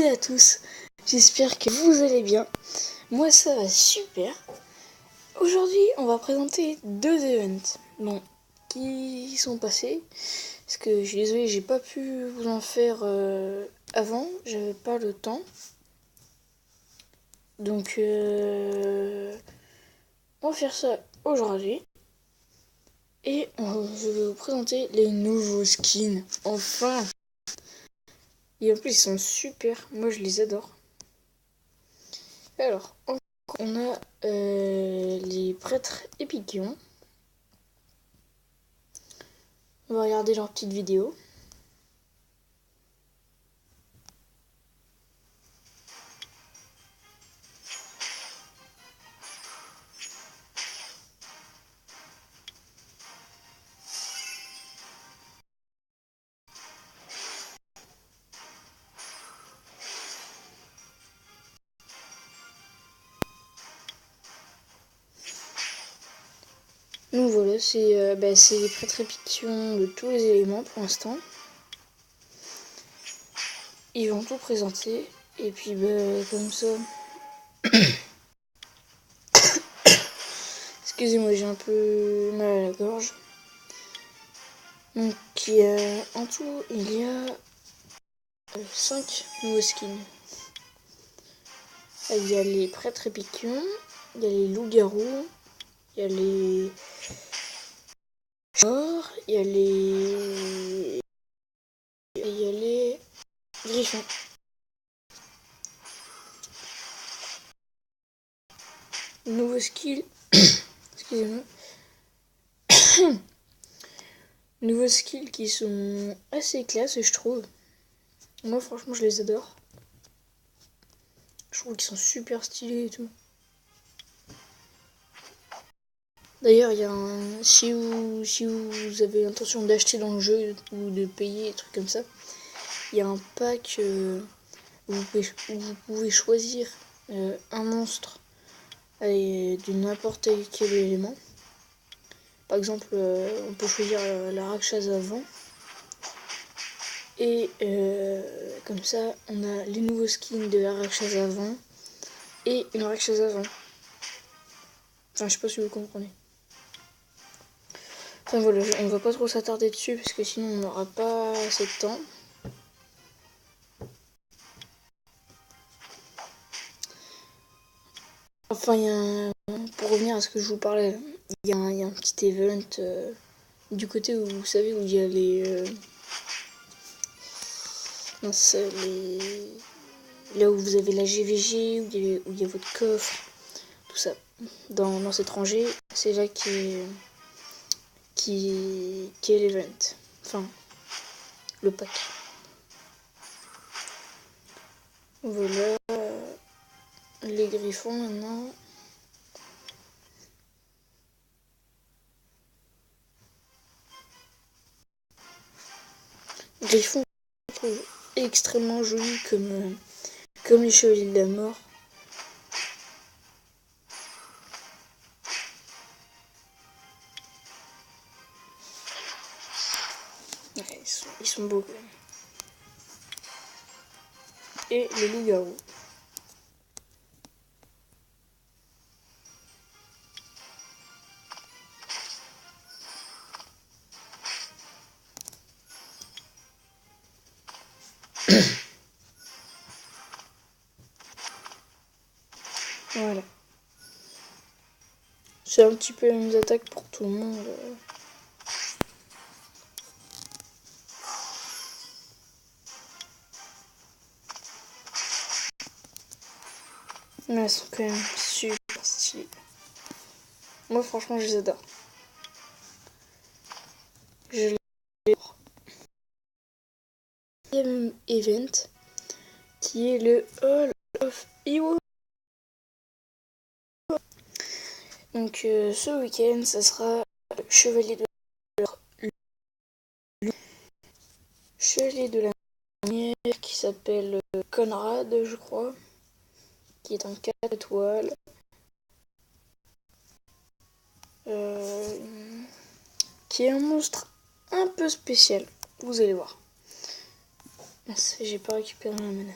et à tous, j'espère que vous allez bien. Moi ça va super. Aujourd'hui on va présenter 2 events qui sont passés. Parce que je suis désolée, j'ai pas pu vous en faire avant, j'avais pas le temps. Donc on va faire ça aujourd'hui. Et je vais vous présenter les nouveaux skins. Enfin! Et en plus ils sont super, moi je les adore. Alors, on a les prêtres épiciens. On va regarder leur petite vidéo. Donc voilà, c'est les prêtres épiciens de tous les éléments pour l'instant. Ils vont tout présenter. Et puis comme ça... Excusez-moi, j'ai un peu mal à la gorge. Donc en tout, il y a 5 nouveaux skins. Il y a les prêtres épiciens, il y a les loups-garous, il y a les morts, il y a les griffons. Nouveau skill. Excusez-moi. Nouveaux skills qui sont assez classe, je trouve. Moi franchement je les adore. Je trouve qu'ils sont super stylés et tout. D'ailleurs, il y a si vous avez l'intention d'acheter dans le jeu ou de payer, des trucs comme ça, il y a un pack où vous pouvez choisir un monstre de n'importe quel élément. Par exemple, on peut choisir la Rakshasa avant. Et comme ça, on a les nouveaux skins de la Rakshasa avant et une Rakshasa avant. Enfin, je sais pas si vous comprenez. Enfin voilà, on va pas trop s'attarder dessus parce que sinon on n'aura pas assez de temps. Enfin, pour revenir à ce que je vous parlais, il y a un petit event du côté où vous savez où il y a là où vous avez la GVG, où il y a votre coffre, tout ça. Dans cette rangée, c'est là qui est l'event. Enfin, le pack. Voilà. Les griffons maintenant. Griffons, je trouve extrêmement joli comme les chevaliers de la mort. Ouais, ils sont beaux quand même. Et les loups-garous. Voilà. C'est un petit peu les mêmes attaques pour tout le monde. Mais elles sont quand même super stylées. Moi franchement je les adore. Je les deuxième event qui est le Hall of Heroes. Donc ce week-end ça sera le chevalier de la lumière qui s'appelle Conrad je crois, qui est un 4 étoiles. Qui est un monstre un peu spécial, vous allez voir. J'ai pas récupéré la manette.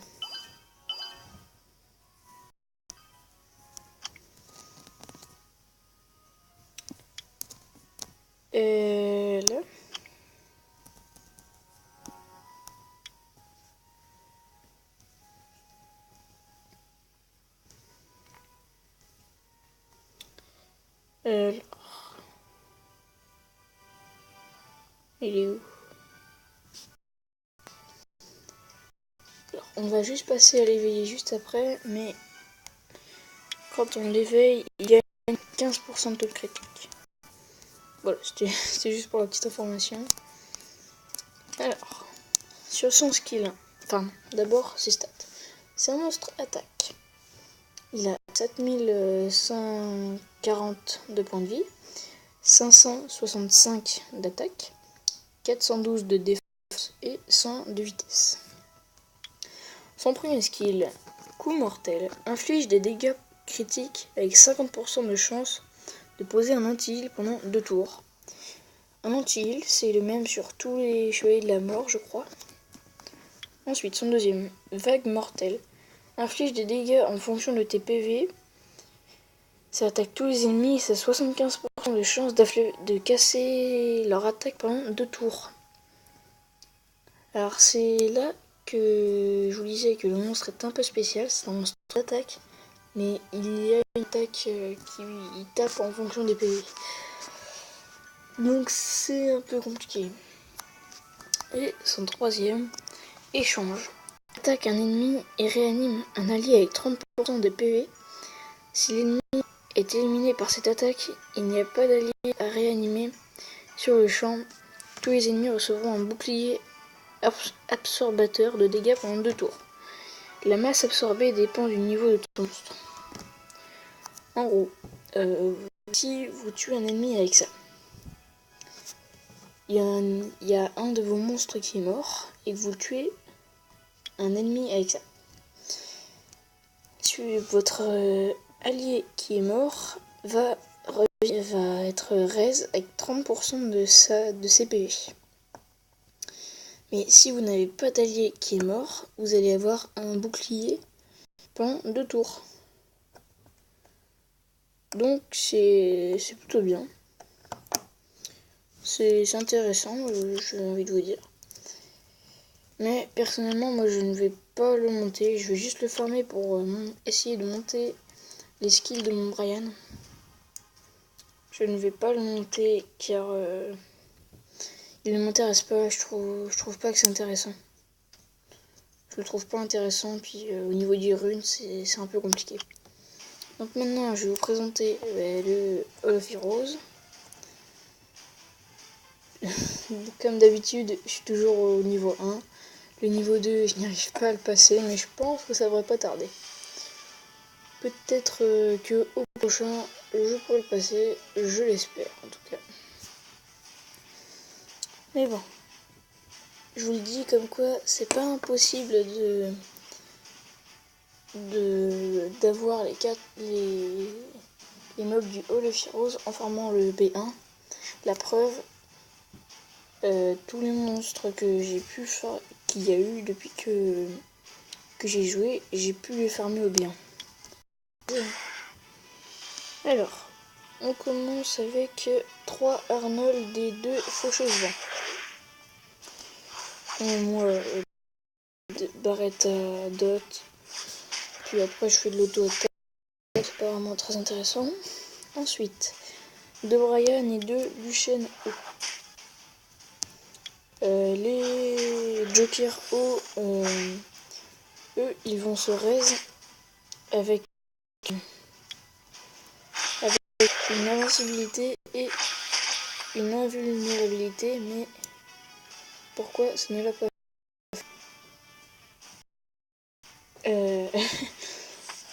Là. Il est où? Alors, on va juste passer à l'éveiller juste après, mais quand on l'éveille, il y a 15% de taux de critique. Voilà, c'était juste pour la petite information. Alors, sur son skill, enfin, d'abord ses stats. C'est un monstre attaque. Il a 7140 de points de vie, 565 d'attaque, 412 de défense et 100 de vitesse. Son premier skill, coup mortel, inflige des dégâts critiques avec 50% de chance de poser un anti-heal pendant 2 tours. Un anti-heal, c'est le même sur tous les chevaliers de la mort, je crois. Ensuite, son deuxième, vague mortelle, inflige des dégâts en fonction de tes PV. Ça attaque tous les ennemis et ça a 75% de chance de casser leur attaque pendant 2 tours. Alors c'est là que je vous disais que le monstre est un peu spécial, c'est un monstre d'attaque, mais il y a une attaque qui tape en fonction des PV. Donc c'est un peu compliqué. Et son troisième, échange. Attaque un ennemi et réanime un allié avec 30% de PV. Si l'ennemi est éliminé par cette attaque, il n'y a pas d'allié à réanimer sur le champ. Tous les ennemis recevront un bouclier absorbateur de dégâts pendant 2 tours. La masse absorbée dépend du niveau de ton monstre. En gros, si vous tuez un ennemi avec ça, il y a un de vos monstres qui est mort et que vous tuez un ennemi avec ça. Votre allié qui est mort va être raise avec 30% de ses PV. Mais si vous n'avez pas d'allié qui est mort, vous allez avoir un bouclier pendant 2 tours. Donc c'est plutôt bien. C'est intéressant, j'ai envie de vous dire. Mais personnellement, moi je ne vais pas le monter. Je vais juste le farmer pour essayer de monter les skills de mon Brian. Je ne vais pas le monter car il ne m'intéresse pas. Je trouve pas que c'est intéressant. Je le trouve pas intéressant. Puis au niveau des runes, c'est un peu compliqué. Donc maintenant, je vais vous présenter le Hall of Heroes. Comme d'habitude, je suis toujours au niveau 1. Le niveau 2, je n'y arrive pas à le passer, mais je pense que ça devrait pas tarder. Peut-être que au prochain, je pourrai le passer, je l'espère en tout cas. Mais bon, je vous le dis comme quoi, c'est pas impossible d'avoir les mobs du Hall of Heroes en formant le B1. La preuve, tous les monstres que j'ai pu faire, qu'il y a eu depuis que j'ai joué, j'ai pu les farmer au bien. Alors, on commence avec 3 Arnold et 2 Faucheuse Vent. Et moi, Barretta Dot. Puis après, je fais de l'auto-attaque. C'est pas vraiment très intéressant. Ensuite, 2 Brian et 2 Lucienne O. Les Jokers O, eux, ils vont se raise avec une invincibilité et une invulnérabilité, mais pourquoi ça ne l'a pas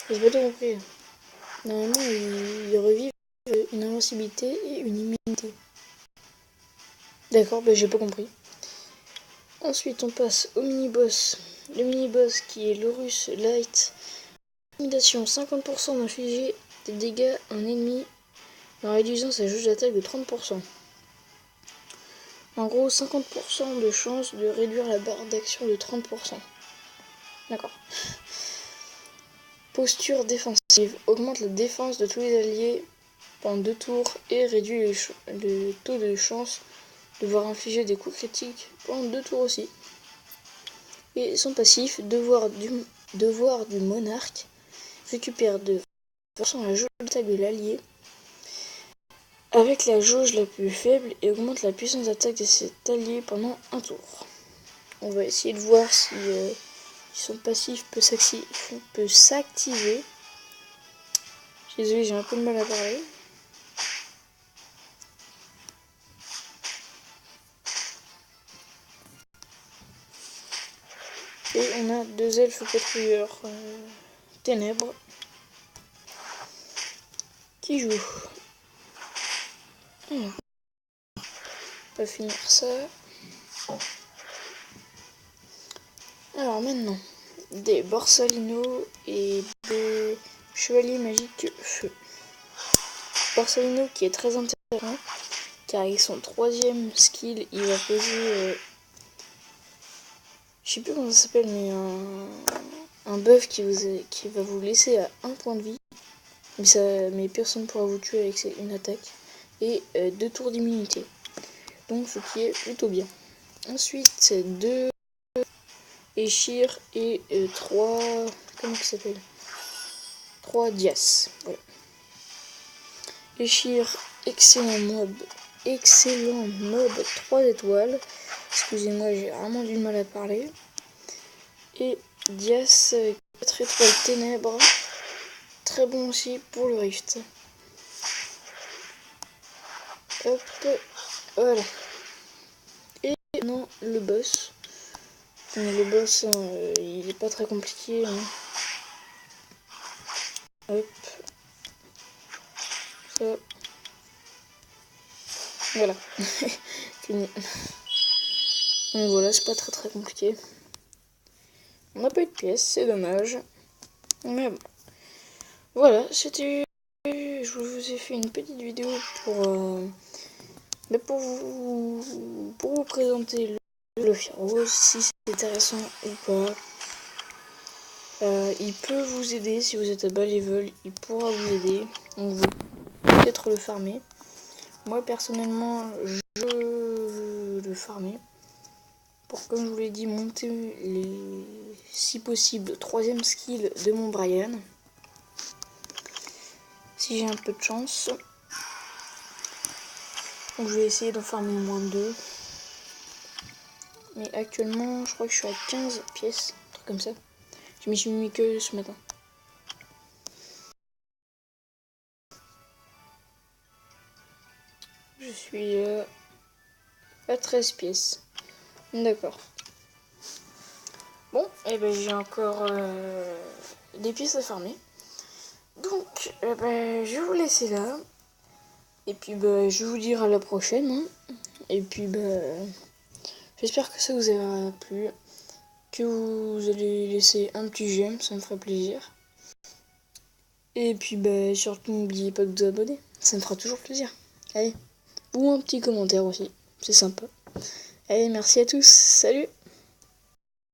j'ai pas tout compris. Normalement, ils revivent une invincibilité et une immunité. D'accord, j'ai pas compris. Ensuite, on passe au mini-boss. Le mini-boss qui est l'Horus Light. Intimidation, 50% d'infliger des dégâts à un ennemi en réduisant sa jauge d'attaque de 30%. En gros, 50% de chance de réduire la barre d'action de 30%. D'accord. Posture défensive. Augmente la défense de tous les alliés pendant 2 tours et réduit le taux de chance de voir infliger des coups critiques pendant 2 tours aussi. Et son passif, devoir du monarque, récupère de façon la jauge d'attaque de l'allié avec la jauge la plus faible et augmente la puissance d'attaque de cet allié pendant un tour. On va essayer de voir si son passif peut s'activer. Je suis désolé, j'ai un peu de mal à parler. Et on a 2 elfes patrouilleurs ténèbres qui jouent. Alors, on va finir ça. Alors maintenant, des Borsalino et des Chevaliers Magiques Feu. Borsalino qui est très intéressant, car avec son 3e skill, il va poser... je sais plus comment ça s'appelle, mais un buff qui va vous laisser à 1 point de vie. Mais personne ne pourra vous tuer avec une attaque. Et 2 tours d'immunité. Donc ce qui est plutôt bien. Ensuite, c'est 2 Échir et 3... comment ça s'appelle, 3 Dias. Voilà. Échir, excellent mob, 3 étoiles. Excusez-moi, j'ai vraiment du mal à parler. Et Dias, 4 étoiles ténèbres. Très bon aussi pour le rift. Hop, voilà. Et maintenant le boss. Le boss, il est pas très compliqué. Hein. Hop. Ça. Voilà. Fini. Donc voilà, c'est pas très compliqué. On n'a pas eu de pièces, c'est dommage. Mais bon. Voilà, c'était... Je vous ai fait une petite vidéo pour vous présenter le fil rose, si c'est intéressant ou pas. Il peut vous aider si vous êtes à bas level, il pourra vous aider. Donc vous pouvez peut-être le farmer. Moi personnellement, je veux le farmer. Pour, comme je vous l'ai dit, monter si possible, 3e skill de mon Brian. Si j'ai un peu de chance. Donc je vais essayer d'en farmer au moins 2. Mais actuellement, je crois que je suis à 15 pièces, un truc comme ça. Je m'y suis mis que ce matin. Je suis à 13 pièces. D'accord. Bon, et ben j'ai encore des pièces à farmer. Donc, je vais vous laisser là. Et puis, je vais vous dire à la prochaine. Hein. Et puis, j'espère que ça vous aura plu. Que vous allez laisser un petit j'aime, ça me ferait plaisir. Et puis, surtout, n'oubliez pas de vous abonner. Ça me fera toujours plaisir. Allez. Ou un petit commentaire aussi. C'est sympa. Allez, merci à tous. Salut!